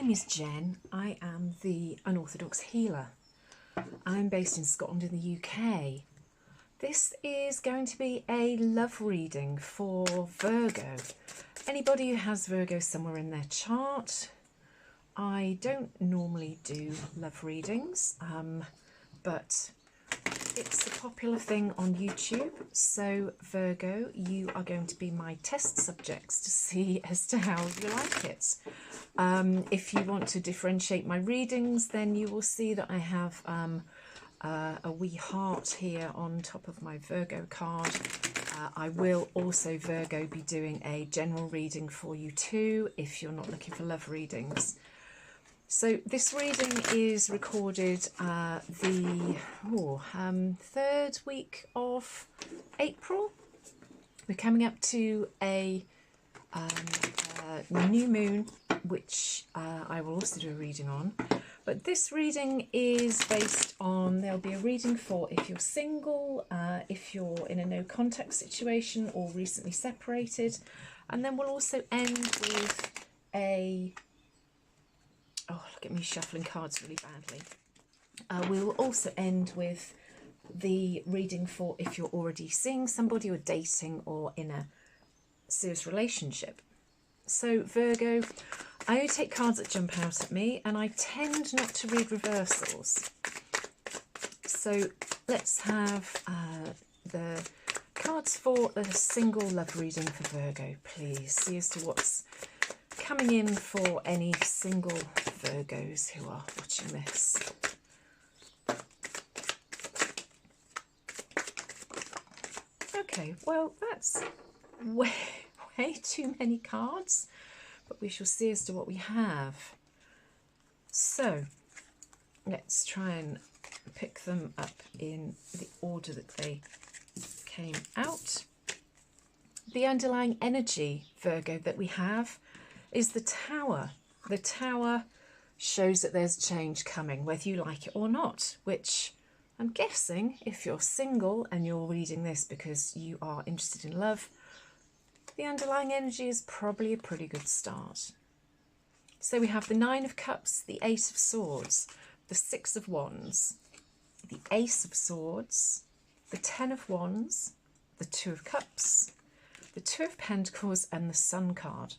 name is Jen. I am the Unorthodox Healer. I'm based in Scotland in the UK. This is going to be a love reading for Virgo. Anybody who has Virgo somewhere in their chart. I don't normally do love readings, but it's a popular thing on YouTube. So Virgo, you are going to be my test subjects to see as to how you like it. If you want to differentiate my readings, then you will see that I have a wee heart here on top of my Virgo card. I will also, Virgo, be doing a general reading for you too, if you're not looking for love readings. So this reading is recorded the 3rd week of April. We're coming up to a new moon, which I will also do a reading on. But this reading is based on, there'll be a reading for if you're single, if you're in a no contact situation or recently separated. And then we'll also end with a, oh, look at me shuffling cards really badly. We will also end with the reading for if you're already seeing somebody or dating or in a serious relationship. So Virgo, I only take cards that jump out at me, and I tend not to read reversals. So let's have the cards for a single love reading for Virgo, please. See as to what's coming in for any single Virgos who are watching this. Okay, well, that's way too many cards, but we shall see as to what we have. So let's try and pick them up in the order that they came out. The underlying energy, Virgo, that we have is the Tower. The Tower shows that there's change coming, whether you like it or not, which I'm guessing if you're single and you're reading this because you are interested in love, the underlying energy is probably a pretty good start. So we have the 9 of Cups, the 8 of Swords, the 6 of Wands, the Ace of Swords, the 10 of Wands, the 2 of Cups, the 2 of Pentacles, and the Sun card.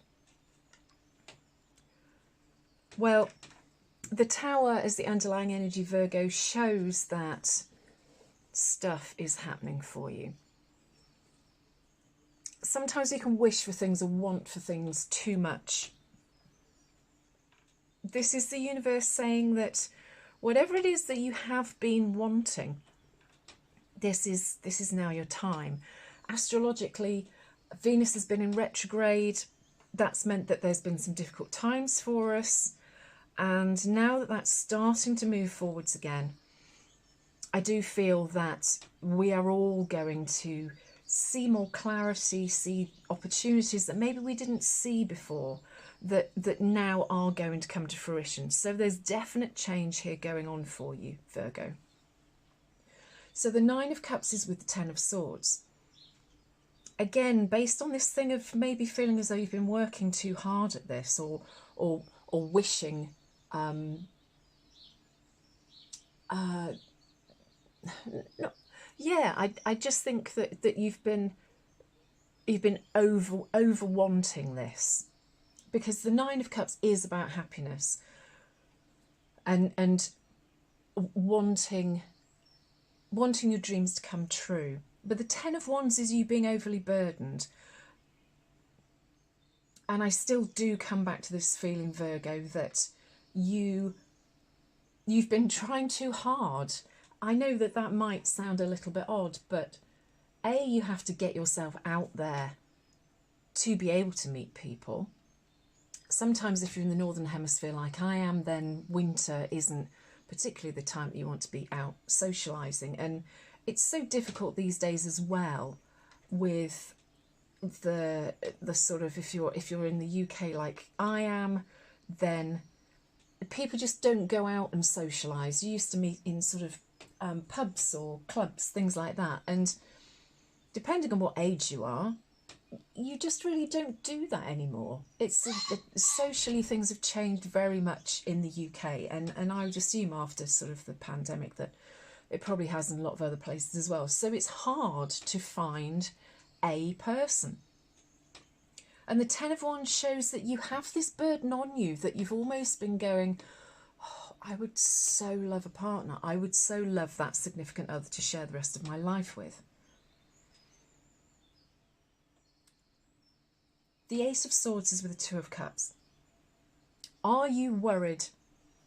Well, the Tower as the underlying energy, Virgo, shows that stuff is happening for you. Sometimes you can wish for things or want for things too much. This is the universe saying that whatever it is that you have been wanting, this is now your time. Astrologically, Venus has been in retrograde. That's meant that there's been some difficult times for us. And now that that's starting to move forwards again, I do feel that we are all going to see more clarity, see opportunities that maybe we didn't see before, that now are going to come to fruition. So there's definite change here going on for you, Virgo. So the 9 of Cups is with the 10 of Swords. Again, based on this thing of maybe feeling as though you've been working too hard at this, or wishing I just think that you've been over wanting this, because the 9 of Cups is about happiness and wanting your dreams to come true. But the 10 of Wands is you being overly burdened. And I still do come back to this feeling, Virgo, that you've been trying too hard. I know that that might sound a little bit odd, but A, you have to get yourself out there to be able to meet people. Sometimes if you're in the Northern Hemisphere like I am, then winter isn't particularly the time that you want to be out socialising. And it's so difficult these days as well with the sort of, if you're in the UK like I am, then people just don't go out and socialise. You used to meet in sort of pubs or clubs, things like that. And depending on what age you are, you just really don't do that anymore. It's socially, things have changed very much in the UK, and I would assume after sort of the pandemic that it probably has in a lot of other places as well. So it's hard to find a person. And the Ten of Wands shows that you have this burden on you, that you've almost been going, oh, I would so love a partner. I would so love that significant other to share the rest of my life with. The Ace of Swords is with the Two of Cups. Are you worried,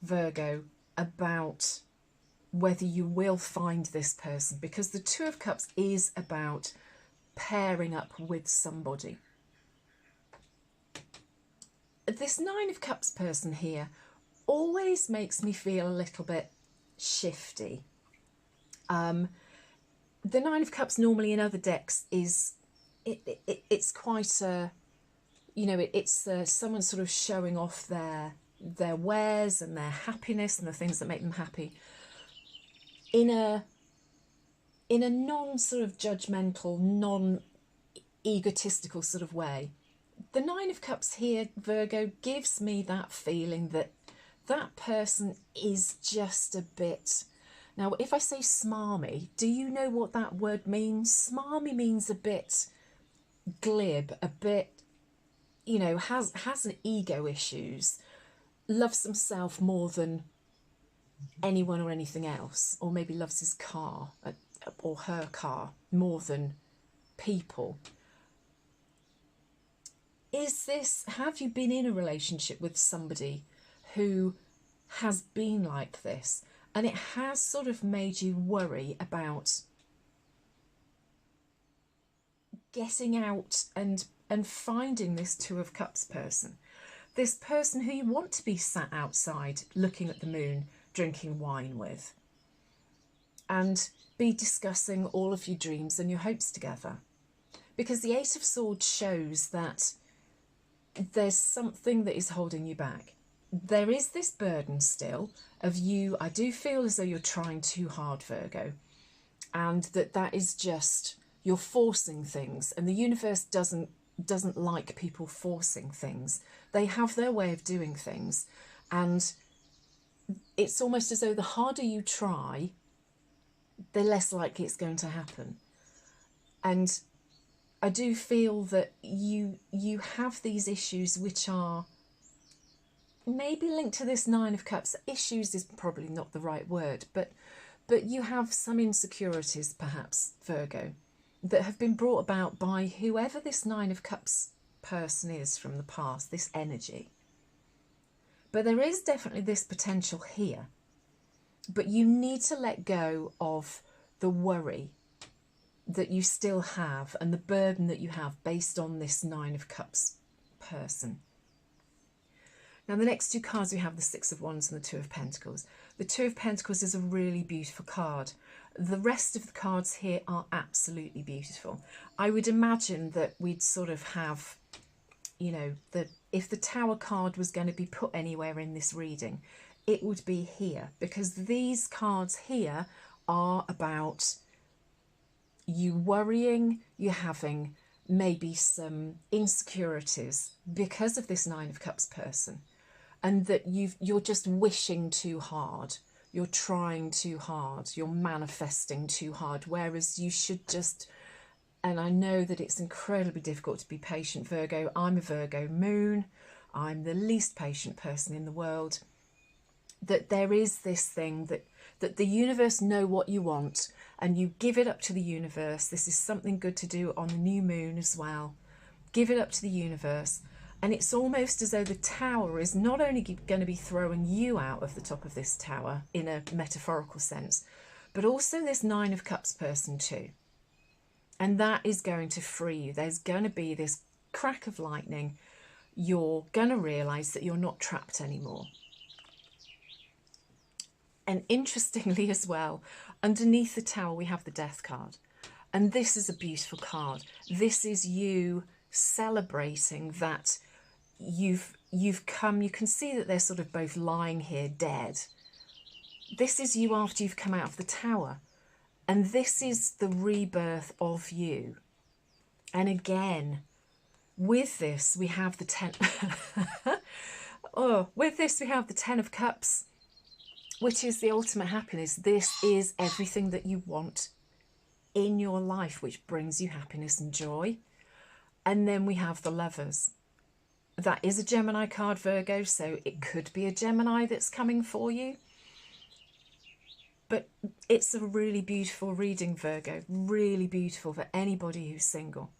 Virgo, about whether you will find this person? Because the Two of Cups is about pairing up with somebody. This Nine of Cups person here always makes me feel a little bit shifty. The Nine of Cups normally in other decks is, it's quite a, you know, it's someone sort of showing off their wares and their happiness and the things that make them happy in a non sort of judgmental, non egotistical sort of way. The Nine of Cups here, Virgo, gives me that feeling that that person is just a bit... Now, if I say smarmy, do you know what that word means? Smarmy means a bit glib, a bit, you know, has an ego issues, loves himself more than anyone or anything else, or maybe loves his car or her car more than people. Have you been in a relationship with somebody who has been like this, and it has sort of made you worry about getting out and finding this Two of Cups person, this person who you want to be sat outside looking at the moon, drinking wine with, and be discussing all of your dreams and your hopes together? Because the Eight of Swords shows that there's something that is holding you back. There is this burden still of you. I do feel as though you're trying too hard, Virgo, and that is just, you're forcing things, and the universe doesn't like people forcing things. They have their way of doing things, and it's almost as though the harder you try, the less likely it's going to happen. And I do feel that you have these issues which are maybe linked to this Nine of Cups. Issues is probably not the right word, but you have some insecurities, perhaps, Virgo, that have been brought about by whoever this Nine of Cups person is from the past, this energy. But there is definitely this potential here. But you need to let go of the worry that you still have and the burden that you have based on this Nine of Cups person. Now, the next two cards we have the Six of Wands and the Two of Pentacles. The Two of Pentacles is a really beautiful card. The rest of the cards here are absolutely beautiful. I would imagine that we'd sort of have, you know, that if the Tower card was going to be put anywhere in this reading, it would be here, because these cards here are about you worrying, you having maybe some insecurities because of this Nine of Cups person, and that you're just wishing too hard, you're trying too hard, you're manifesting too hard, whereas you should just... And I know that it's incredibly difficult to be patient, Virgo. I'm a Virgo moon. I'm the least patient person in the world. That there is this thing that the universe know what you want, and you give it up to the universe. This is something good to do on the new moon as well. Give it up to the universe. And it's almost as though the Tower is not only going to be throwing you out of the top of this tower in a metaphorical sense, but also this Nine of Cups person too. And that is going to free you. There's going to be this crack of lightning. You're going to realise that you're not trapped anymore. And interestingly as well, underneath the Tower we have the Death card. And this is a beautiful card. This is you celebrating that you've come. You can see that they're sort of both lying here dead. This is you after you've come out of the Tower. And this is the rebirth of you. And again, With this, we have the 10... oh, with this, we have the 10 of Cups, which is the ultimate happiness. This is everything that you want in your life, which brings you happiness and joy. And then we have the Lovers. That is a Gemini card, Virgo, so it could be a Gemini that's coming for you. But it's a really beautiful reading, Virgo. Really beautiful for anybody who's single.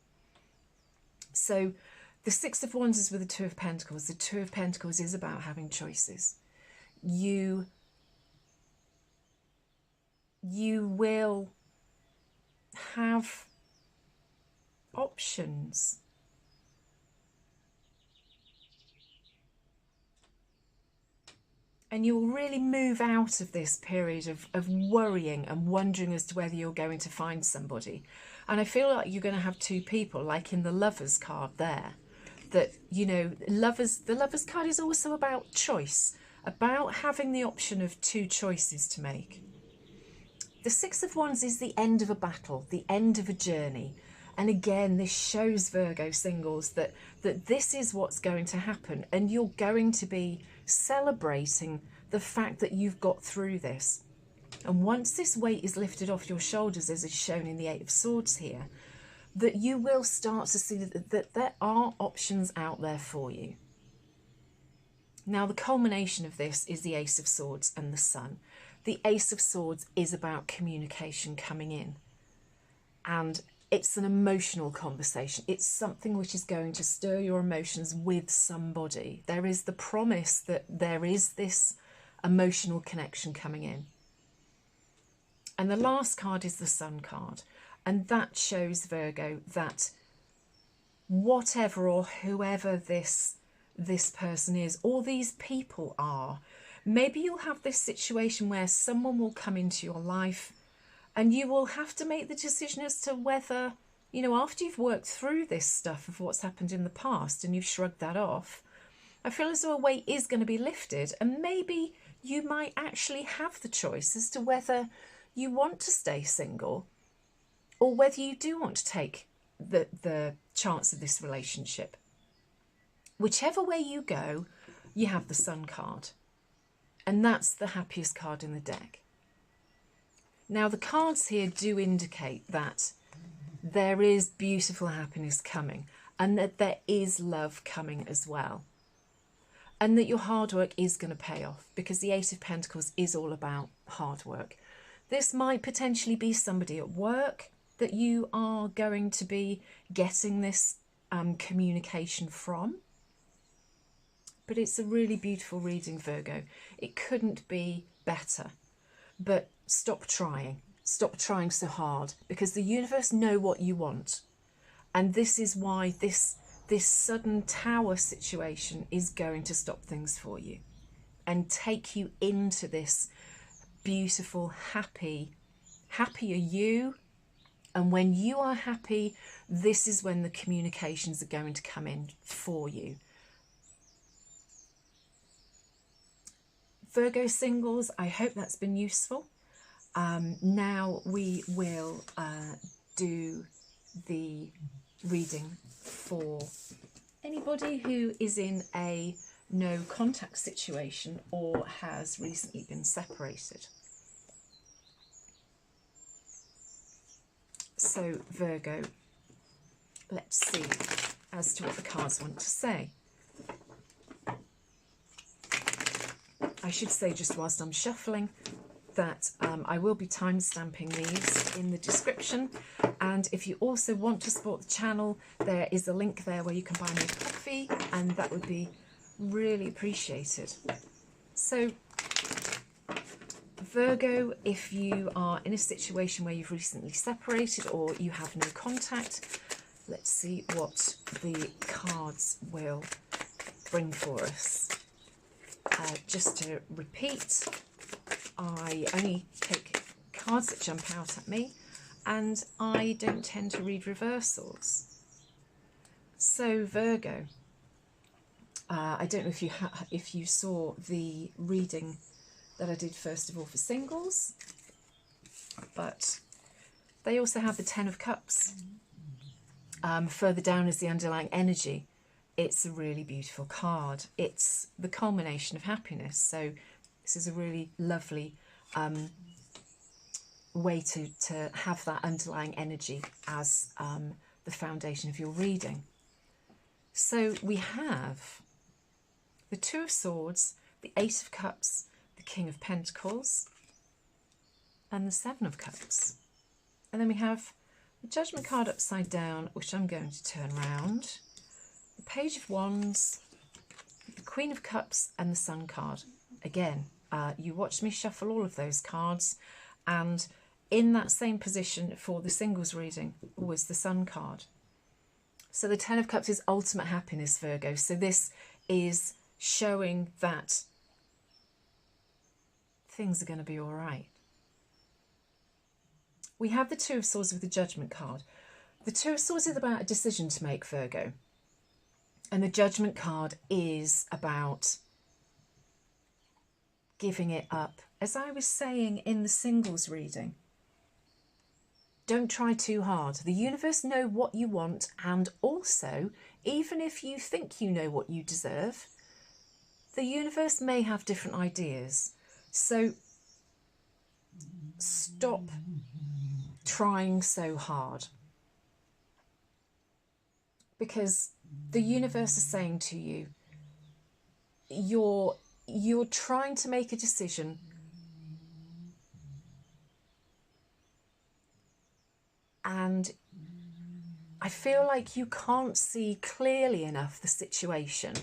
So the Six of Wands is with the Two of Pentacles. The Two of Pentacles is about having choices. You will have options. And you'll really move out of this period of worrying and wondering as to whether you're going to find somebody. And I feel like you're going to have two people, like in the Lovers card there, that, you know, the Lovers card is also about choice, about having the option of two choices to make. The Six of Wands is the end of a battle, the end of a journey. And again, this shows, Virgo singles, that this is what's going to happen. And you're going to be celebrating the fact that you've got through this. And once this weight is lifted off your shoulders, as is shown in the Eight of Swords here, that you will start to see that there are options out there for you. Now, the culmination of this is the Ace of Swords and the Sun. The Ace of Swords is about communication coming in. And it's an emotional conversation. It's something which is going to stir your emotions with somebody. There is the promise that there is this emotional connection coming in. And the last card is the Sun card. And that shows, Virgo, that whatever or whoever this person is, or these people are, maybe you'll have this situation where someone will come into your life and you will have to make the decision as to whether, you know, after you've worked through this stuff of what's happened in the past and you've shrugged that off, I feel as though a weight is going to be lifted, and maybe you might actually have the choice as to whether you want to stay single or whether you do want to take the chance of this relationship. Whichever way you go, you have the Sun card. And that's the happiest card in the deck. Now, the cards here do indicate that there is beautiful happiness coming, and that there is love coming as well. And that your hard work is going to pay off, because the Eight of Pentacles is all about hard work. This might potentially be somebody at work that you are going to be getting this communication from. But it's a really beautiful reading, Virgo. It couldn't be better. But stop trying. Stop trying so hard, because the universe know what you want. And this is why this sudden tower situation is going to stop things for you and take you into this beautiful, happier you. And when you are happy, this is when the communications are going to come in for you. Virgo singles, I hope that's been useful. Now we will do the reading for anybody who is in a no contact situation or has recently been separated. So Virgo, let's see as to what the cards want to say. I should say, just whilst I'm shuffling, that I will be time stamping these in the description, and if you also want to support the channel, there is a link there where you can buy me a coffee, and that would be really appreciated. So Virgo, if you are in a situation where you've recently separated or you have no contact, let's see what the cards will bring for us. Just to repeat, I only take cards that jump out at me, and I don't tend to read reversals. So Virgo, I don't know if you saw the reading that I did first of all for singles, but they also have the Ten of Cups. further down is the underlying energy. It's a really beautiful card. It's the culmination of happiness. So this is a really lovely way to have that underlying energy as the foundation of your reading. So we have the Two of Swords, the Eight of Cups, the King of Pentacles, and the Seven of Cups. And then we have the Judgment card upside down, which I'm going to turn around, the Page of Wands, the Queen of Cups, and the Sun card. Again, you watched me shuffle all of those cards, and in that same position for the singles reading was the Sun card. So the Ten of Cups is ultimate happiness, Virgo. So this is showing that things are going to be all right. We have the Two of Swords with the Judgment card. The Two of Swords is about a decision to make, Virgo. And the Judgment card is about giving it up. As I was saying in the singles reading, don't try too hard. The universe knows what you want, and also, even if you think you know what you deserve, the universe may have different ideas. So stop trying so hard, because the universe is saying to you, you're trying to make a decision and I feel like you can't see clearly enough the situation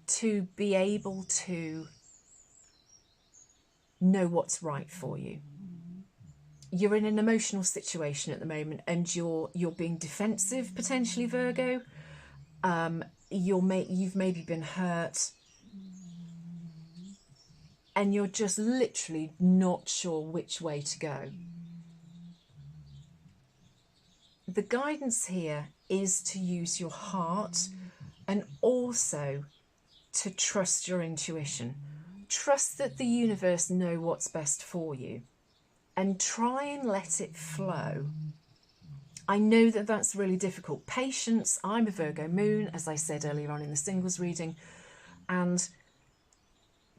to be able to know what's right for you. You're in an emotional situation at the moment, and you're being defensive, potentially, Virgo. You've maybe been hurt, and you're just literally not sure which way to go. The guidance here is to use your heart and also to trust your intuition. Trust that the universe knows what's best for you, and try and let it flow. I know that that's really difficult. Patience. I'm a Virgo moon, as I said earlier on in the singles reading, and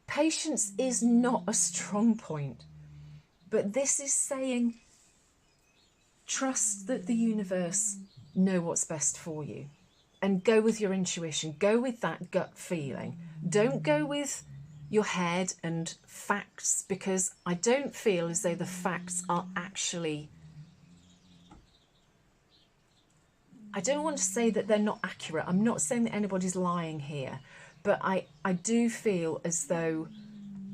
patience is not a strong point, but this is saying trust that the universe know what's best for you, and go with your intuition. Go with that gut feeling. Don't go with your head and facts, because I don't feel as though the facts are actually, I don't want to say that they're not accurate. I'm not saying that anybody's lying here, but I do feel as though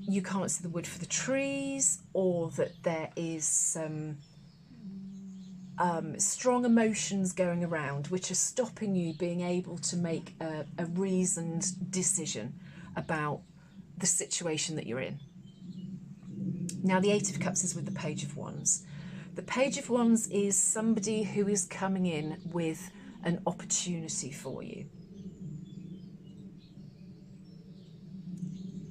you can't see the wood for the trees, or that there is some strong emotions going around which are stopping you being able to make a reasoned decision about the situation that you're in. Now, the Eight of Cups is with the Page of Wands. The Page of Wands is somebody who is coming in with an opportunity for you.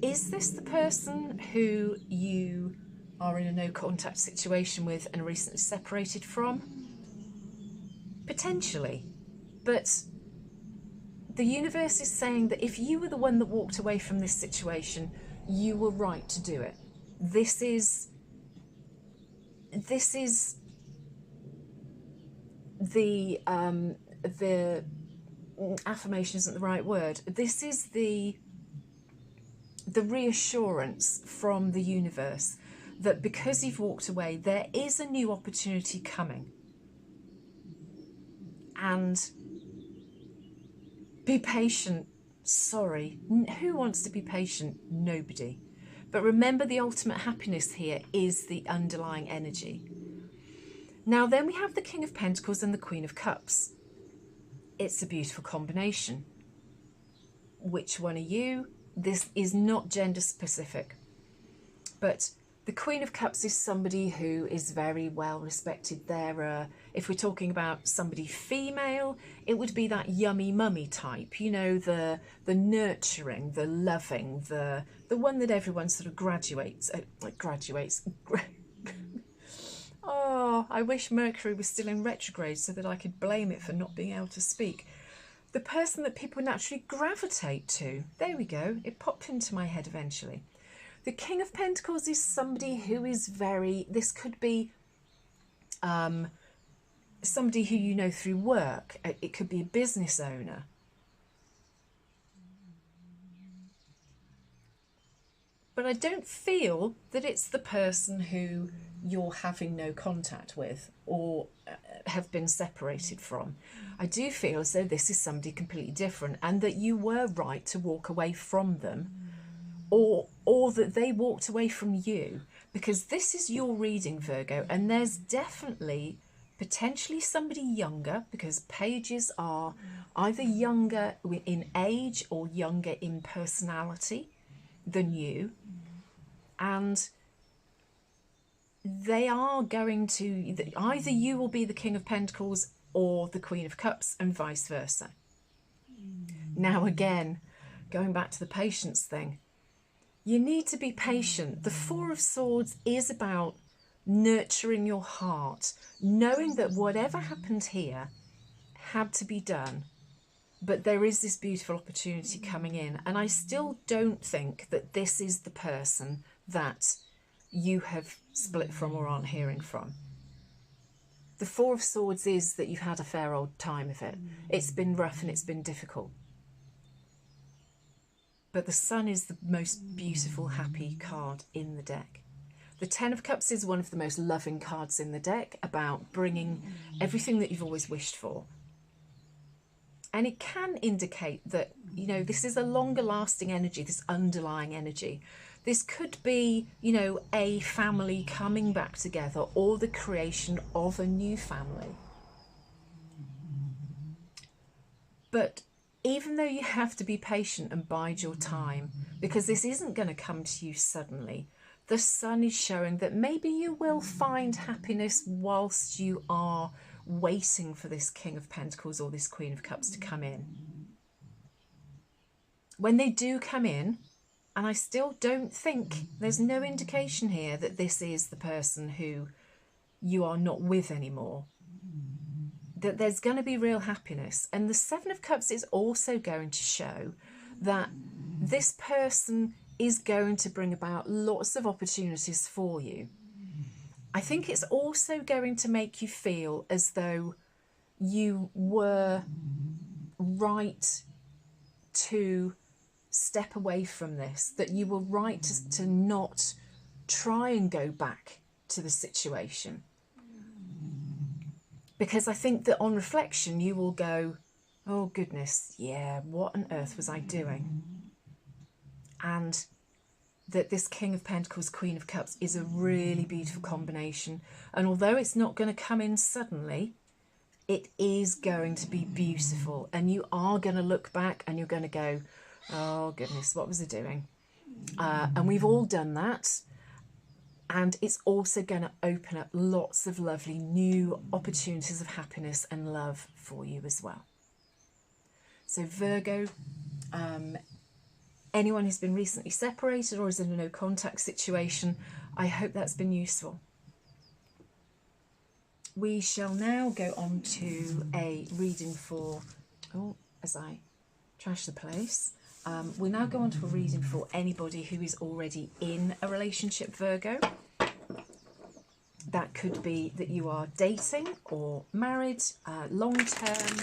Is this the person who you are in a no contact situation with and recently separated from? Potentially, but the universe is saying that if you were the one that walked away from this situation, you were right to do it. This is the affirmation isn't the right word. This is the reassurance from the universe that because you've walked away, there is a new opportunity coming. And be patient. Sorry, who wants to be patient? Nobody. But remember, the ultimate happiness here is the underlying energy. Now then we have the King of Pentacles and the Queen of Cups. It's a beautiful combination. Which one are you? This is not gender specific, but the Queen of Cups is somebody who is very well respected. If we're talking about somebody female, it would be that yummy mummy type, you know, the nurturing, the loving, the one that everyone sort of Oh, I wish Mercury was still in retrograde so that I could blame it for not being able to speak. The person that people naturally gravitate to. There we go. It popped into my head eventually. The King of Pentacles is somebody who is very... This could be somebody who you know through work. It could be a business owner. But I don't feel that it's the person who you're having no contact with or have been separated from. I do feel as though this is somebody completely different, and that you were right to walk away from them, or that they walked away from you, because this is your reading, Virgo, and there's definitely potentially somebody younger, because pages are either younger in age or younger in personality than you, and they are going to, either you will be the King of Pentacles or the Queen of Cups, and vice versa. Now again, going back to the patience thing, you need to be patient. The Four of Swords is about nurturing your heart, knowing that whatever happened here had to be done. But there is this beautiful opportunity coming in, and I still don't think that this is the person that you have split from or aren't hearing from. The Four of Swords is that you've had a fair old time of it. It's been rough and it's been difficult. But the Sun is the most beautiful, happy card in the deck. The Ten of Cups is one of the most loving cards in the deck, about bringing everything that you've always wished for. And it can indicate that, you know, this is a longer lasting energy, this underlying energy. This could be, you know, a family coming back together, or the creation of a new family. But even though you have to be patient and bide your time, because this isn't going to come to you suddenly, the Sun is showing that maybe you will find happiness whilst you are waiting for this King of Pentacles or this Queen of Cups to come in. When they do come in, and I still don't think, there's no indication here that this is the person who you are not with anymore, that there's going to be real happiness. And the Seven of Cups is also going to show that this person is going to bring about lots of opportunities for you. I think it's also going to make you feel as though you were right to step away from this, that you were right to not try and go back to the situation. Because I think that on reflection you will go, oh goodness, yeah, what on earth was I doing? And that this King of Pentacles, Queen of Cups is a really beautiful combination. And although it's not going to come in suddenly, it is going to be beautiful. And you are going to look back and you're going to go, oh goodness, what was I doing? And we've all done that. And it's also going to open up lots of lovely new opportunities of happiness and love for you as well. So Virgo, anyone who's been recently separated or is in a no contact situation, I hope that's been useful. We shall now go on to a reading for, as I trash the place, we'll now go on to a reading for anybody who is already in a relationship, Virgo. That could be that you are dating or married, long term.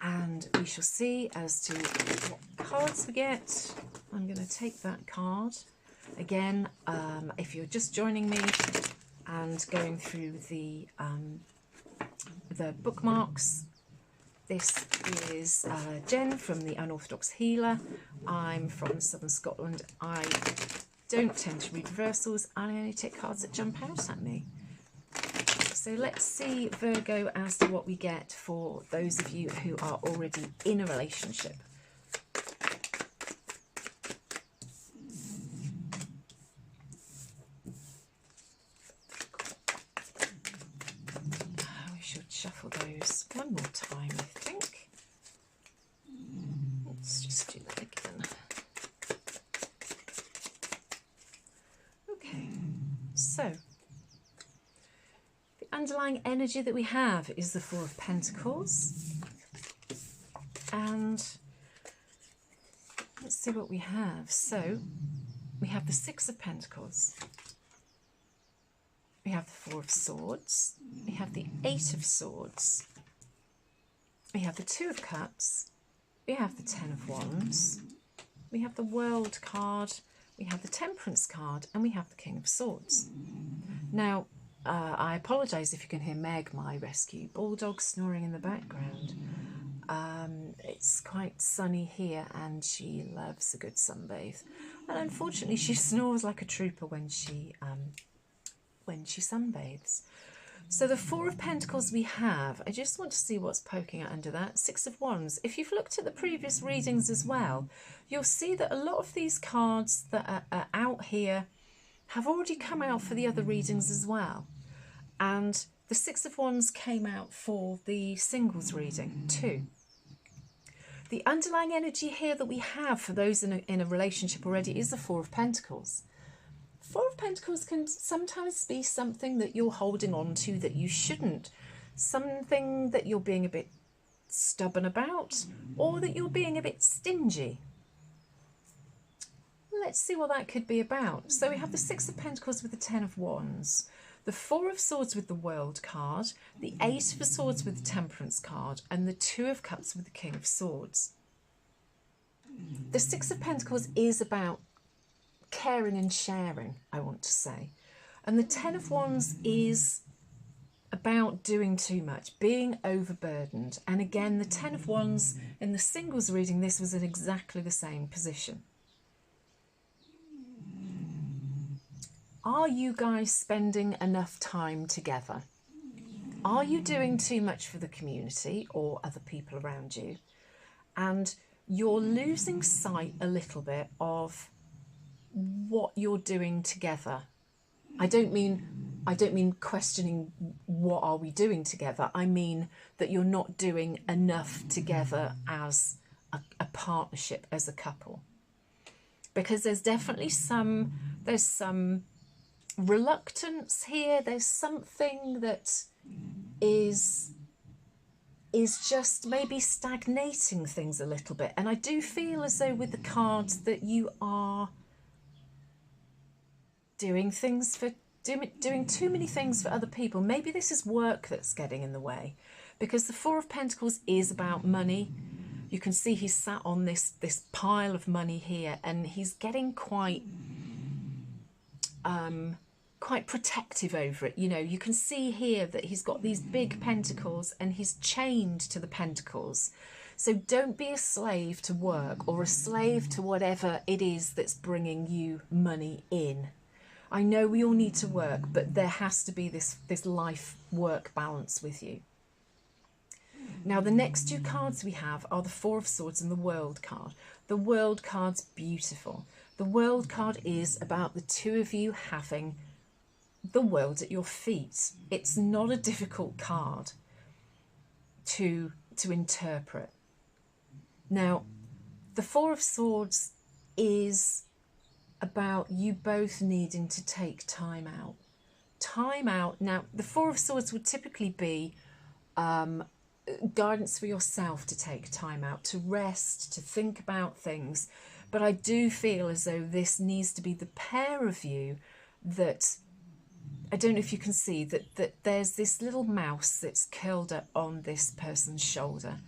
And we shall see as to what cards we get. I'm going to take that card. Again, if you're just joining me and going through the bookmarks, this is Jen from the Unorthodox Healer. I'm from Southern Scotland. I don't tend to read reversals. I only take cards that jump out at me. So let's see, Virgo, as to what we get for those of you who are already in a relationship. We should shuffle those one more time, I think. Let's just do that again. Okay. So, the underlying energy that we have is the Four of Pentacles. And let's see what we have. So, we have the Six of Pentacles. We have the Four of Swords. We have the Eight of Swords. We have the Two of Cups. We have the Ten of Wands. We have the World card. We have the Temperance card. And we have the King of Swords. Now, I apologise if you can hear Meg, my rescue bulldog, snoring in the background. It's quite sunny here and she loves a good sunbathe. And unfortunately, she snores like a trooper when she sunbathes. So the Four of Pentacles we have, I just want to see what's poking out under that. Six of Wands. If you've looked at the previous readings as well, you'll see that a lot of these cards that are out here have already come out for the other readings as well. And the Six of Wands came out for the singles reading too. The underlying energy here that we have for those in a relationship already is the Four of Pentacles. Four of Pentacles can sometimes be something that you're holding on to that you shouldn't. Something that you're being a bit stubborn about, or that you're being a bit stingy. Let's see what that could be about. So we have the Six of Pentacles with the Ten of Wands, the Four of Swords with the World card, the Eight of Swords with the Temperance card, and the Two of Cups with the King of Swords. The Six of Pentacles is about caring and sharing, I want to say. And the Ten of Wands is about doing too much, being overburdened. And again, the Ten of Wands in the singles reading, this was in exactly the same position. Are you guys spending enough time together? Are you doing too much for the community or other people around you? And you're losing sight a little bit of what you're doing together. I don't mean questioning what are we doing together. I mean that you're not doing enough together as a partnership, as a couple. Because there's definitely some reluctance here. There's something that is just maybe stagnating things a little bit. And I do feel as though with the cards that you are doing too many things for other people. Maybe this is work that's getting in the way, because the Four of Pentacles is about money. You can see he's sat on this pile of money here, and he's getting quite protective over it. You know, you can see here that he's got these big pentacles and he's chained to the pentacles. So don't be a slave to work or a slave to whatever it is that's bringing you money in. I know we all need to work, but there has to be this life-work balance with you. Now, the next two cards we have are the Four of Swords and the World card. The World card's beautiful. The World card is about the two of you having the world at your feet. It's not a difficult card to interpret. Now, the Four of Swords is about you both needing to take time out. Time out. Now, the Four of Swords would typically be guidance for yourself to take time out, to rest, to think about things. But I do feel as though this needs to be the pair of you that, I don't know if you can see, that there's this little mouse that's curled up on this person's shoulder.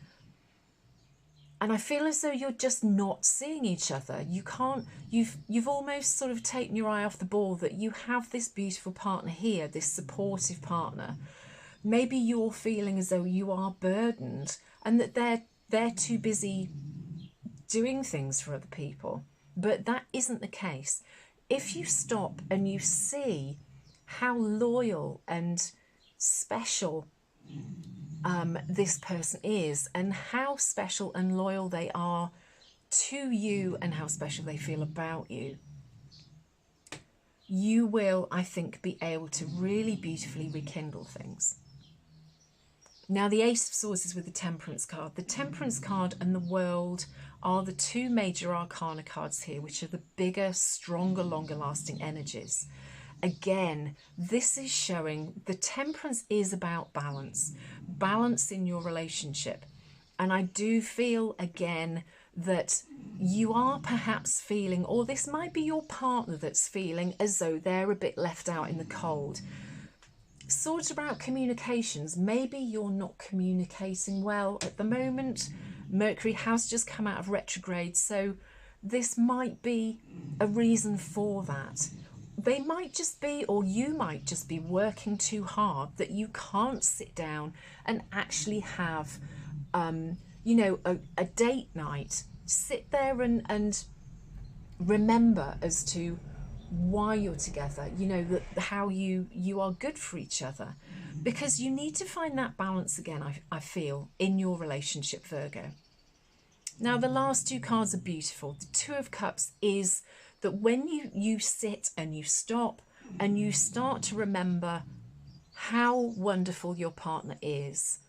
And I feel as though you're just not seeing each other. You can't, you've almost sort of taken your eye off the ball, that you have this beautiful partner here, this supportive partner. Maybe you're feeling as though you are burdened and that they're too busy doing things for other people. But that isn't the case. If you stop and you see how loyal and special this person is, and how special and loyal they are to you, and how special they feel about you, you will, I think, be able to really beautifully rekindle things. Now, the Ace of Swords is with the Temperance card. The Temperance card and the World are the two major arcana cards here, which are the bigger, stronger, longer lasting energies. again, this is showing the Temperance is about balance, balance in your relationship. And I do feel again that you are perhaps feeling, or this might be your partner that's feeling as though they're a bit left out in the cold. Sort about communications. Maybe you're not communicating well at the moment. Mercury has just come out of retrograde, so this might be a reason for that. They might just be, or you might just be working too hard that you can't sit down and actually have, you know, a date night. Sit there and remember as to why you're together, you know, that how you are good for each other, because you need to find that balance again, I feel, in your relationship, Virgo. Now, the last two cards are beautiful. The Two of Cups is that when you sit and you stop and you start to remember how wonderful your partner is,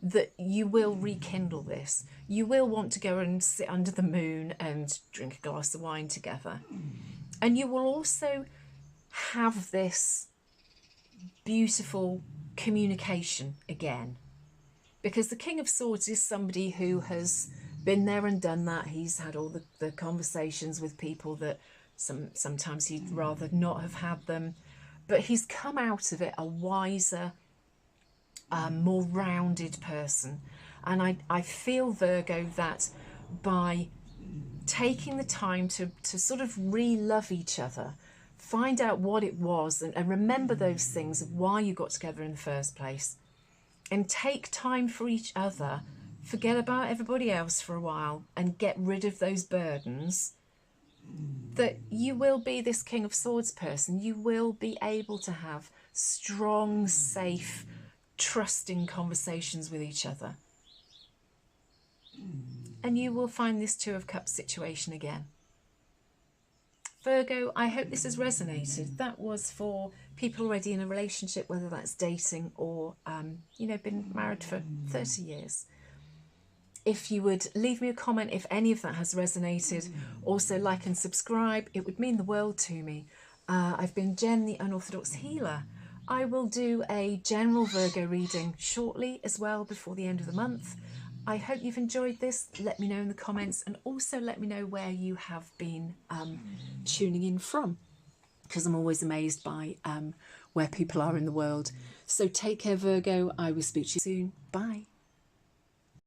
that you will rekindle this. You will want to go and sit under the moon and drink a glass of wine together. And you will also have this beautiful communication again. Because the King of Swords is somebody who has been there and done that. He's had all the conversations with people that sometimes he'd rather not have had them. But he's come out of it a wiser, more rounded person. And I feel, Virgo, that by taking the time to sort of re-love each other, find out what it was and remember those things of why you got together in the first place, and take time for each other, forget about everybody else for a while and get rid of those burdens, that you will be this King of Swords person. You will be able to have strong, safe, trusting conversations with each other. And you will find this Two of Cups situation again. Virgo, I hope this has resonated. That was for people already in a relationship, whether that's dating or, you know, been married for 30 years. If you would leave me a comment if any of that has resonated. Also like and subscribe. It would mean the world to me. I've been Jen, the Unorthodox Healer. I will do a general Virgo reading shortly as well before the end of the month. I hope you've enjoyed this. Let me know in the comments, and also let me know where you have been tuning in from, because I'm always amazed by where people are in the world. So take care, Virgo. I will speak to you soon. Bye.